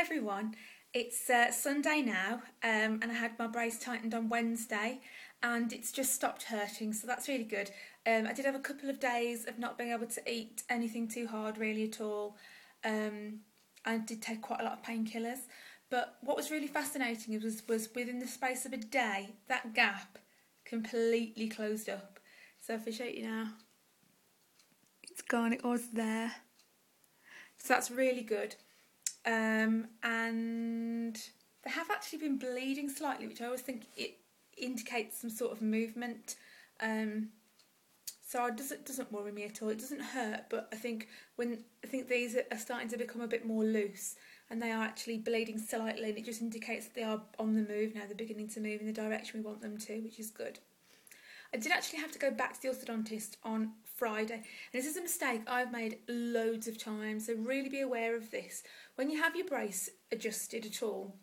everyone, it's Sunday now and I had my brace tightened on Wednesday and it's just stopped hurting, so that's really good. I did have a couple of days of not being able to eat anything too hard really at all. I did take quite a lot of painkillers, but what was really fascinating was within the space of a day, that gap completely closed up. So if I show you now, it's gone, it was there. So that's really good. And they have actually been bleeding slightly, which I always think it indicates some sort of movement. So it doesn't worry me at all. It doesn't hurt, but I think these are starting to become a bit more loose, and they are actually bleeding slightly, and it just indicates that they are on the move now. They're beginning to move in the direction we want them to, which is good. I did actually have to go back to the orthodontist on Friday, and this is a mistake I've made loads of times, so really be aware of this. When you have your brace adjusted at all,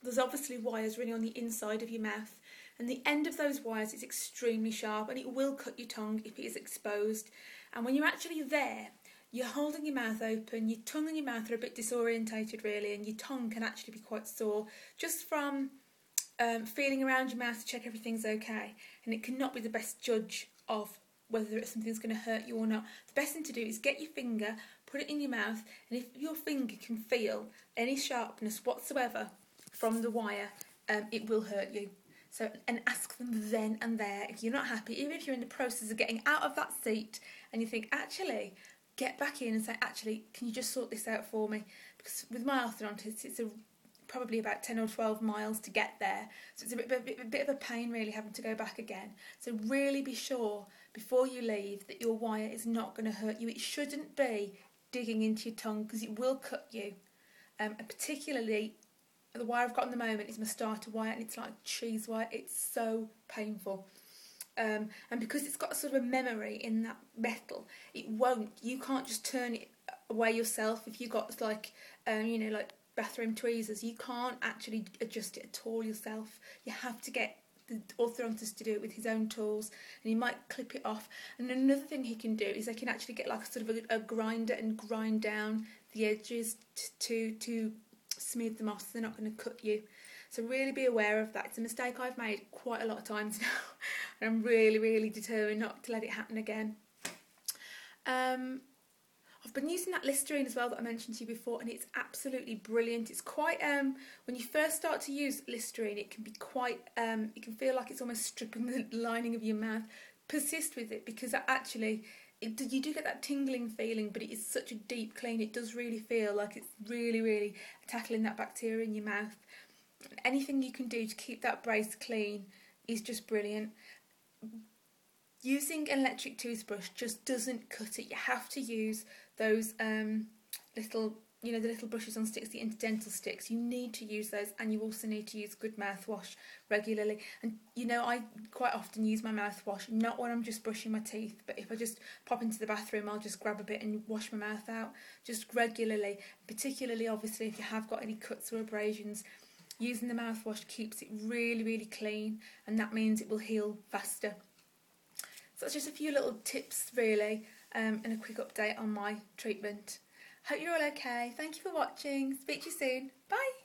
there's obviously wires running on the inside of your mouth, and the end of those wires is extremely sharp and it will cut your tongue if it is exposed. And when you're actually there, you're holding your mouth open, your tongue and your mouth are a bit disorientated really, and your tongue can actually be quite sore just from feeling around your mouth to check everything's okay, and it cannot be the best judge of whether something's going to hurt you or not. The best thing to do is get your finger, put it in your mouth, and if your finger can feel any sharpness whatsoever from the wire, it will hurt you. So, and ask them then and there if you're not happy, even if you're in the process of getting out of that seat and you think, actually, get back in and say, actually, can you just sort this out for me? Because with my orthodontist, it's probably about 10 or 12 miles to get there, so it's a bit of a pain really having to go back again. So really be sure before you leave that your wire is not going to hurt you. It shouldn't be digging into your tongue because it will cut you, and particularly the wire I've got at the moment is my starter wire, and it's like cheese wire. It's so painful. And because it's got sort of a memory in that metal, you can't just turn it away yourself. If you've got like bathroom tweezers, you can't actually adjust it at all yourself. You have to get the orthodontist to do it with his own tools, and he might clip it off. And another thing he can do is they can actually get like a sort of a grinder and grind down the edges to smooth them off so they're not going to cut you. So really be aware of that. It's a mistake I've made quite a lot of times now, and I'm really, really determined not to let it happen again. I've been using that Listerine as well that I mentioned to you before, and it's absolutely brilliant. It's quite, when you first start to use Listerine, it can be quite, it can feel like it's almost stripping the lining of your mouth. Persist with it, because actually, you do get that tingling feeling, but it is such a deep clean. It does really feel like it's really, really tackling that bacteria in your mouth. Anything you can do to keep that brace clean is just brilliant. Using an electric toothbrush just doesn't cut it. You have to use those little, the little brushes on sticks, the interdental sticks. You need to use those, and you also need to use good mouthwash regularly. And I quite often use my mouthwash, not when I'm just brushing my teeth, but if I just pop into the bathroom, I'll just grab a bit and wash my mouth out just regularly. Particularly, obviously, if you have got any cuts or abrasions, using the mouthwash keeps it really, really clean, and that means it will heal faster. So that's just a few little tips really, and a quick update on my treatment. Hope you're all okay. Thank you for watching. Speak to you soon. Bye.